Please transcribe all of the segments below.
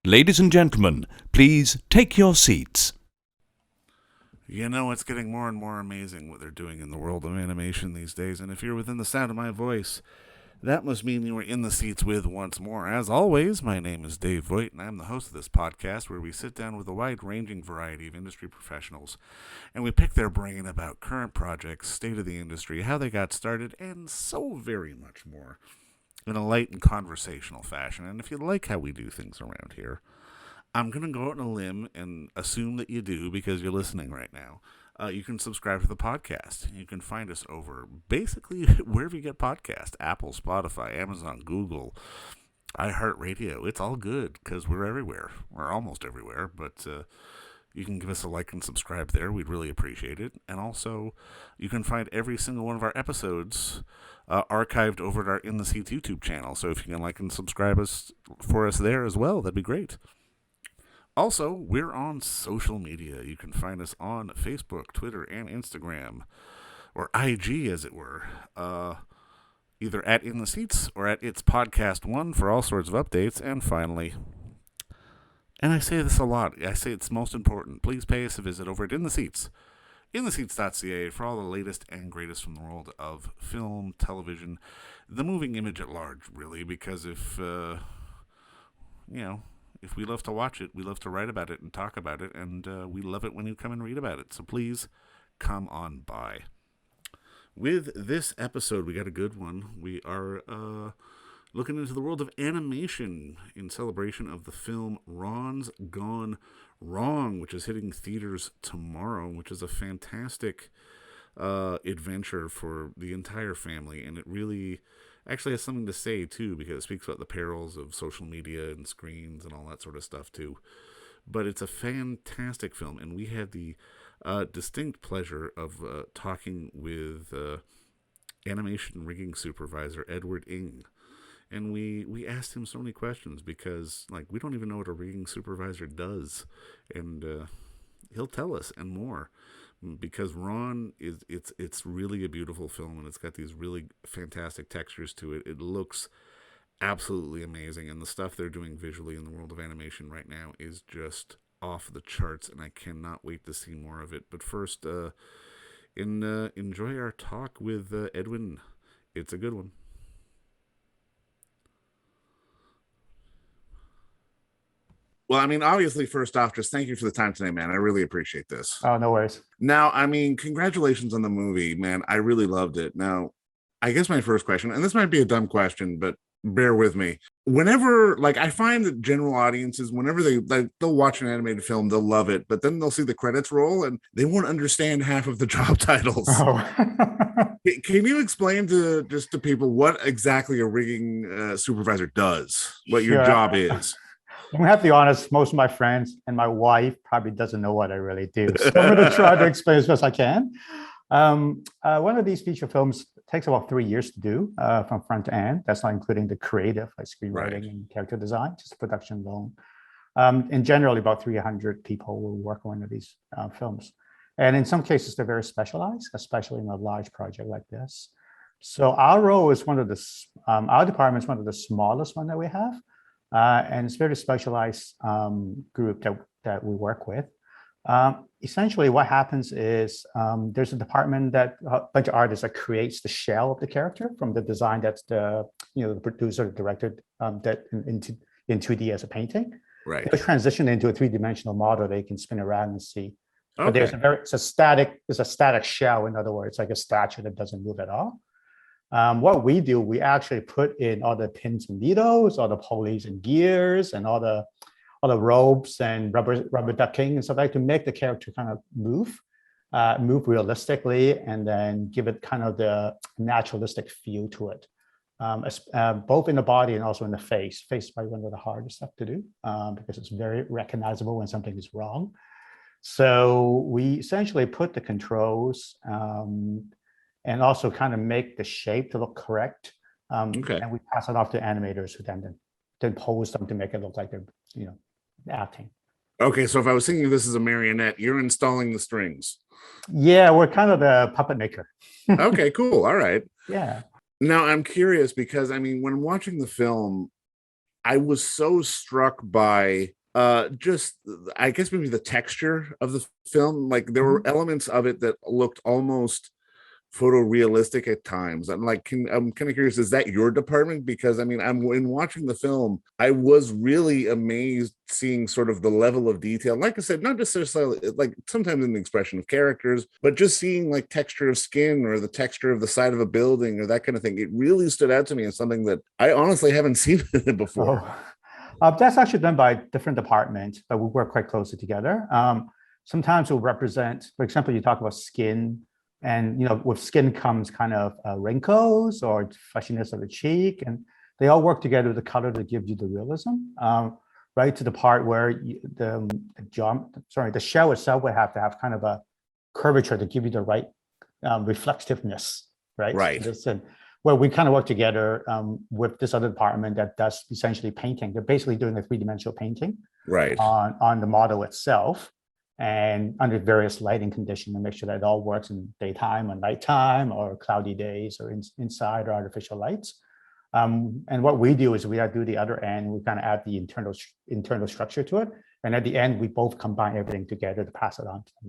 Ladies and gentlemen, please take your seats. You know, it's getting more and more amazing what they're doing in the world of animation these days, and if you're within the sound of my voice, that must mean you are in the seats with once more. As always, my name is Dave Voigt, and I'm the host of this podcast where we sit down with a wide-ranging variety of industry professionals, and we pick their brain about current projects, state of the industry, how they got started, and so very much more, in a light and conversational fashion. And if you like how we do things around here, I'm going to go out on a limb and assume that you do because you're listening right now. You can subscribe to the podcast. You can find us over basically wherever you get podcasts. Apple, Spotify, Amazon, Google, iHeartRadio. It's all good because we're everywhere. We're almost everywhere, but you can give us a like and subscribe there. We'd really appreciate it. And also, you can find every single one of our episodes archived over at our In the Seats YouTube channel. So if you can like and subscribe for us there as well, that'd be great. Also, we're on social media. You can find us on Facebook, Twitter, and Instagram, or IG, as it were, either at In the Seats or at It's Podcast One for all sorts of updates. And finally, and I say this a lot, I say it's most important, please pay us a visit over at In the Seats, intheseats.ca, for all the latest and greatest from the world of film, television, the moving image at large, really, because if we love to watch it, we love to write about it and talk about it, and we love it when you come and read about it. So please come on by. With this episode, we got a good one. We are looking into the world of animation in celebration of the film Ron's Gone Wrong, which is hitting theaters tomorrow, which is a fantastic adventure for the entire family, and it really actually has something to say too, because it speaks about the perils of social media and screens and all that sort of stuff too. But it's a fantastic film, and we had the distinct pleasure of talking with animation rigging supervisor Edwin Ng, and we asked him so many questions because we don't even know what a rigging supervisor does, and he'll tell us and more. Because Ron it's really a beautiful film, and it's got these really fantastic textures to it. It looks absolutely amazing, and the stuff they're doing visually in the world of animation right now is just off the charts, and I cannot wait to see more of it. But first, enjoy our talk with Edwin. It's a good one. Well, I mean, obviously, first off, just thank you for the time today, man. I really appreciate this. Oh, no worries. Now, I mean, congratulations on the movie, man. I really loved it. Now, I guess my first question, and this might be a dumb question, but bear with me. Whenever, I find that general audiences, whenever they'll watch an animated film, they'll love it, but then they'll see the credits roll and they won't understand half of the job titles. Oh. Can you explain to people what exactly a rigging supervisor does, what your job is? I'm gonna have to be honest, most of my friends and my wife probably doesn't know what I really do. So I'm gonna try to explain as best I can. One of these feature films takes about 3 years to do from front to end. That's not including the creative, like screenwriting and character design, just production alone. And generally about 300 people will work on one of these films. And in some cases, they're very specialized, especially in a large project like this. So our role is our department is one of the smallest one that we have. And it's a very specialized group that we work with. Essentially, what happens is there's a department a bunch of artists that creates the shell of the character from the design that's the producer, directed that in 2D as a painting. Right. They transition into a three-dimensional model they can spin around and see. Okay. But it's a static shell. In other words, like a statue that doesn't move at all. What we do, we actually put in all the pins and needles, all the pulleys and gears, and all the ropes and rubber ducking and stuff like that to make the character kind of move realistically, and then give it kind of the naturalistic feel to it, both in the body and also in the face. Face is probably one of the hardest stuff to do because it's very recognizable when something is wrong. So we essentially put the controls and also kind of make the shape to look correct. Okay. And we pass it off to animators who then pose them to make it look like they're, acting. Okay, so if I was thinking of this as a marionette, you're installing the strings. Yeah, we're kind of the puppet maker. Okay, cool. All right. Yeah. Now, I'm curious because, I mean, when watching the film, I was so struck by Just I guess maybe the texture of the film. Like there were Mhm. elements of it that looked almost photorealistic at times. I'm kind of curious, is that your department? Because I mean, I'm in watching the film, I was really amazed seeing sort of the level of detail. Like I said, not just necessarily like sometimes in the expression of characters, but just seeing like texture of skin or the texture of the side of a building or that kind of thing. It really stood out to me as something that I honestly haven't seen before. Oh, that's actually done by different departments, but we work quite closely together. Sometimes we'll represent, for example, you talk about skin, and with skin comes kind of wrinkles or fleshiness of the cheek, and they all work together with the color to give you the realism. Right to the part where the shell itself would have to have kind of a curvature to give you the right reflectiveness, right? Right. Where we kind of work together with this other department that does essentially painting. They're basically doing a three-dimensional painting Right. on the model itself and under various lighting conditions to make sure that it all works in daytime or nighttime or cloudy days or inside or artificial lights. And what we do is we do the other end. We kind of add the internal structure to it, and at the end, we both combine everything together to pass it on to the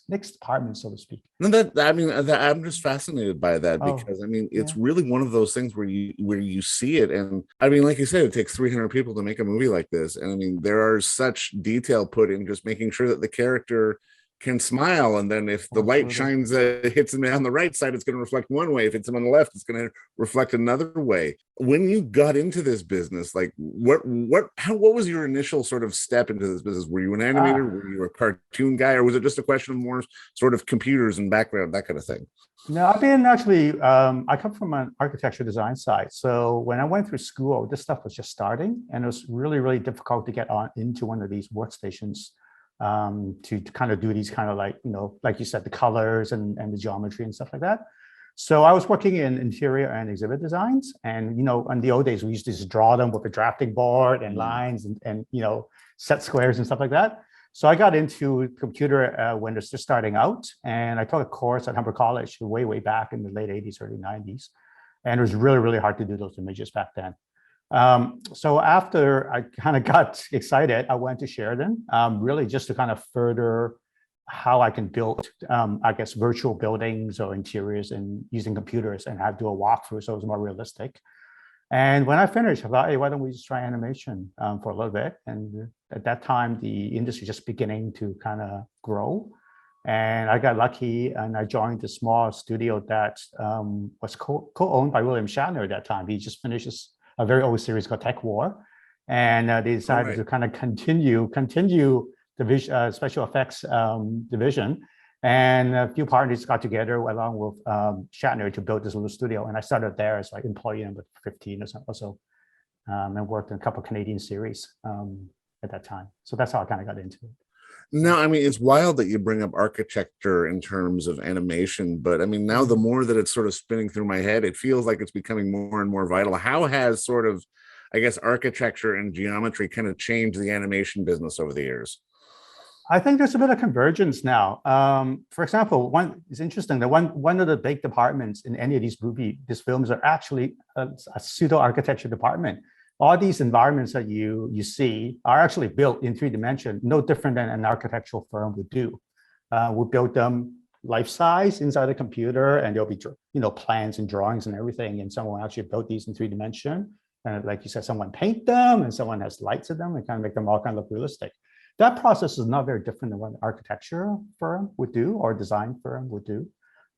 next department, so to speak. No, I'm just fascinated by that Oh, because I mean, yeah. it's really one of those things where you see it, and I mean, like you said, it takes 300 people to make a movie like this, and I mean, there are such detail put in just making sure that the character can smile, and then if the light Absolutely. shines hits him on the right side, it's going to reflect one way. If it's him on the left, it's going to reflect another way. When you got into this business, like what was your initial sort of step into this business? Were you an animator? Ah, Were you a cartoon guy, or was it just a question of more sort of computers and background, that kind of thing? no, I've been actually, I come from an architecture design side. So when I went through school, this stuff was just starting, and it was really, really difficult to get on into one of these workstations to kind of do these kind of like, like you said, the colors and the geometry and stuff like that. So I was working in interior and exhibit designs. And, in the old days, we used to just draw them with a drafting board and lines and set squares and stuff like that. So I got into computer when it's just starting out. And I took a course at Humber College way, way back in the late 80s, early 90s. And it was really, really hard to do those images back then. So after I kind of got excited, I went to Sheridan, really just to kind of further how I can build, I guess, virtual buildings or interiors and using computers and have do a walkthrough so it was more realistic. And when I finished, I thought, hey, why don't we just try animation for a little bit? And at that time, the industry just beginning to kind of grow. And I got lucky and I joined a small studio that was co-owned by William Shatner at that time. He just finished a very old series called Tech War. And they decided to kind of continue the special effects division. And a few partners got together along with Shatner to build this little studio. And I started there as like employee number 15 or so, and worked in a couple of Canadian series at that time. So that's how I kind of got into it. No, I mean, it's wild that you bring up architecture in terms of animation, but I mean, now the more that it's sort of spinning through my head, it feels like it's becoming more and more vital. How has sort of, I guess, architecture and geometry kind of changed the animation business over the years? I think there's a bit of convergence now. For example, it's interesting that one of the big departments in any of these films are actually a pseudo architecture department. All these environments that you see are actually built in 3 dimension, no different than an architectural firm would do. We build them life size inside the computer, and there'll be plans and drawings and everything. And someone actually built these in 3 dimension. And like you said, someone paint them, and someone has lights in them, and kind of make them all kind of look realistic. That process is not very different than what an architecture firm would do or a design firm would do.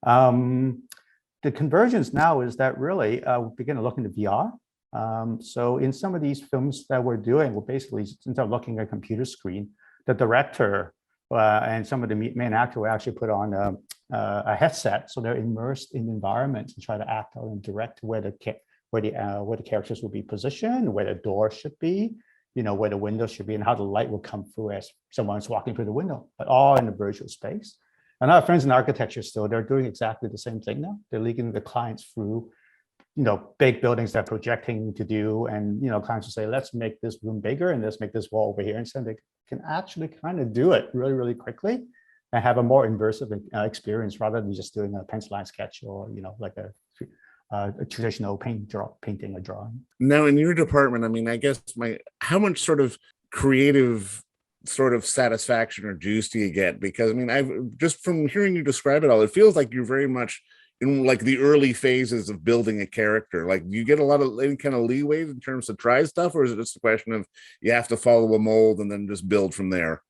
The convergence now is that really we begin to look into VR. So in some of these films that we're doing, we're basically, instead of looking at a computer screen, the director and some of the main actor will actually put on a headset, so they're immersed in the environment and try to act out and direct where the characters will be positioned, where the door should be, where the window should be, and how the light will come through as someone's walking through the window, but all in the virtual space. And our friends in architecture still, they're doing exactly the same thing now. They're leading the clients through big buildings that projecting to do, and clients will say, let's make this room bigger and let's make this wall over here. And so they can actually kind of do it really, really quickly and have a more immersive experience rather than just doing a pencil line sketch or like a traditional painting or drawing. Now, in your department, I mean, I guess how much sort of creative sort of satisfaction or juice do you get? Because I mean, I've just from hearing you describe it all, it feels like you're very much in like the early phases of building a character. Like, you get a lot of any kind of leeway in terms of try stuff, or is it just a question of you have to follow a mold and then just build from there?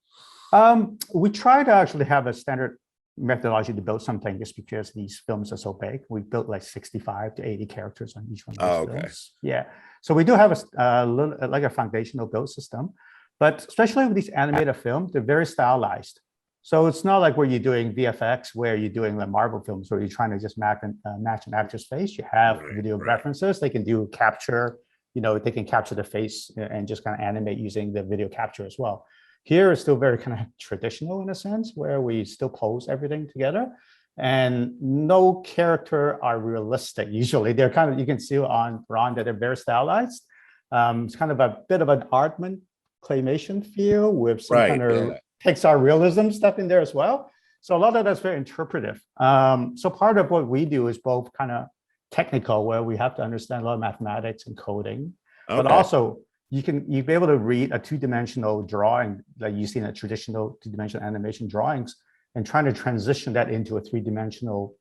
We try to actually have a standard methodology to build something, just because these films are so big. We built like 65 to 80 characters on each one of these films. Yeah. So we do have a little, like a foundational build system, but especially with these animated films, they're very stylized. So it's not like where you're doing VFX, where you're doing the Marvel films, where you're trying to just match an actor's face. You have video references. They can do capture, they can capture the face and just kind of animate using the video capture as well. Here it's still very kind of traditional in a sense, where we still pose everything together, and no character are realistic. Usually they're kind of, you can see on Ron that they're very stylized. It's kind of a bit of an Aardman claymation feel with some kind of Pixar realism stuff in there as well. So a lot of that's very interpretive. So part of what we do is both kind of technical, where we have to understand a lot of mathematics and coding, but also you'll be able to read a two-dimensional drawing that you see in a traditional two-dimensional animation drawings, and trying to transition that into a three-dimensional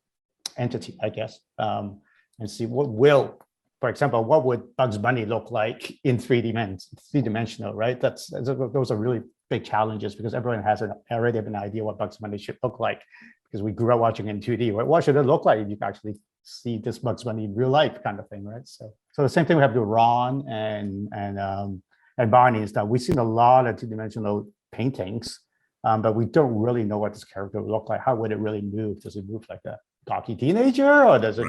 entity, I guess, and see for example, what would Bugs Bunny look like in three-dimensional, right? Those are really big challenges, because everyone has already an idea what Bugs Bunny should look like, because we grew up watching in 2D. Right? What should it look like if you can actually see this Bugs Bunny in real life, kind of thing, right? So the same thing we have to Ron and Barney and stuff. We've seen a lot of two-dimensional paintings, but we don't really know what this character would look like. How would it really move? Does it move like a gawky teenager, or does it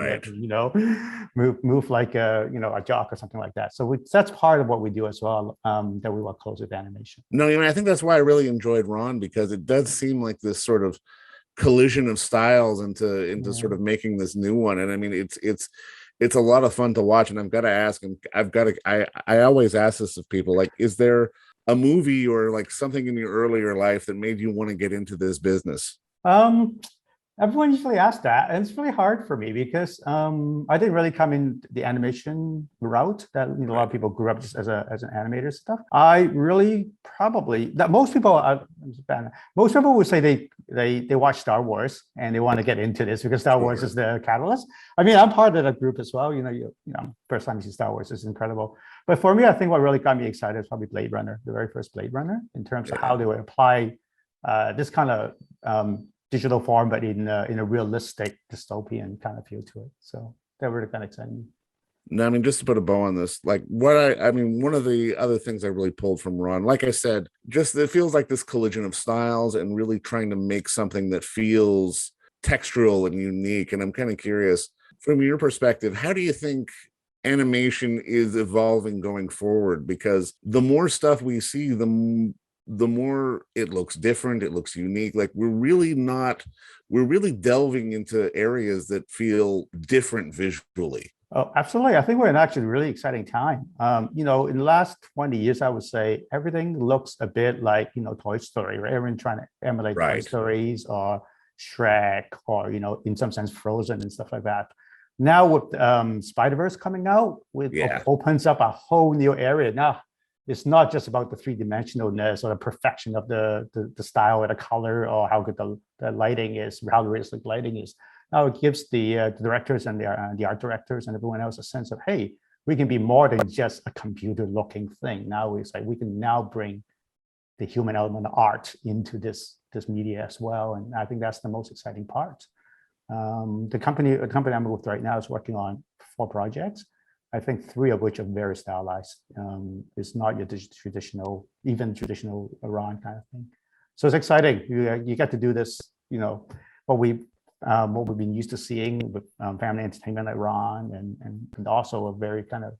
move like a jock or something like that? So that's part of what we do as well, that we work close with animation. No, I mean, I think that's why I really enjoyed Ron, because it does seem like this sort of collision of styles into sort of making this new one. And I mean, it's a lot of fun to watch. And I've got to ask, and I always ask this of people, like, is there a movie or like something in your earlier life that made you want to get into this business? Everyone usually asks that, and it's really hard for me, because I didn't really come in the animation route that a lot of people grew up just as an animator and stuff. I really most people would say they watch Star Wars and they want to get into this because Star Wars is the catalyst. I mean, I'm part of that group as well. First time you see Star Wars is incredible. But for me, I think what really got me excited is probably Blade Runner, the very first Blade Runner, in terms of how they would apply this kind of digital form, but in a realistic dystopian kind of feel to it. So that really kind of excited me. No, I mean, just to put a bow on this, like one of the other things I really pulled from Ron, like I said, just it feels like this collision of styles and really trying to make something that feels textural and unique. And I'm kind of curious, from your perspective, how do you think animation is evolving going forward? Because the more stuff we see, the more it looks different, it looks unique. Like we're really delving into areas that feel different visually. Oh, absolutely. I think we're in actually a really exciting time. In the last 20 years, I would say everything looks a bit like, Toy Story, right? Everyone trying to emulate Toy Stories or Shrek or, in some sense, Frozen and stuff like that. Now with Spider-Verse coming out, opens up a whole new area. Now, it's not just about the three-dimensionalness or the perfection of the style or the color or how good the lighting is, how realistic lighting is. Now it gives the directors and the art directors and everyone else a sense of, hey, we can be more than just a computer-looking thing. Now it's like we can now bring the human element of art into this media as well, and I think that's the most exciting part. The company I'm with right now is working on 4 projects. I think 3 of which are very stylized. It's not your traditional Iran kind of thing. So it's exciting. You get to do this, what we've been used to seeing with family entertainment like Ron, and also a very kind of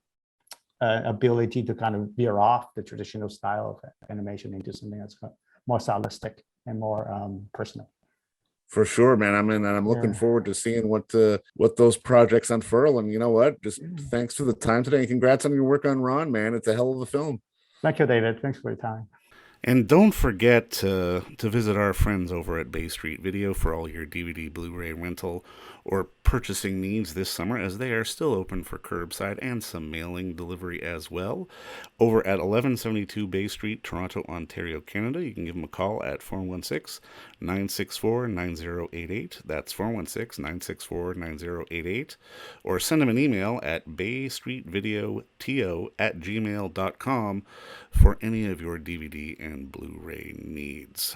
ability to kind of veer off the traditional style of animation into something that's more stylistic and more personal. For sure, man. I'm looking forward to seeing what those projects unfurl. And you know what? Just thanks for the time today, and congrats on your work on Ron, man. It's a hell of a film. Thank you, David. Thanks for your time. And don't forget to visit our friends over at Bay Street Video for all your DVD, Blu-ray rental, or purchasing needs this summer, as they are still open for curbside and some mailing delivery as well. Over at 1172 Bay Street, Toronto, Ontario, Canada, you can give them a call at 416-964-9088. That's 416-964-9088. Or send them an email at baystreetvideoto@gmail.com for any of your DVD and Blu-ray needs.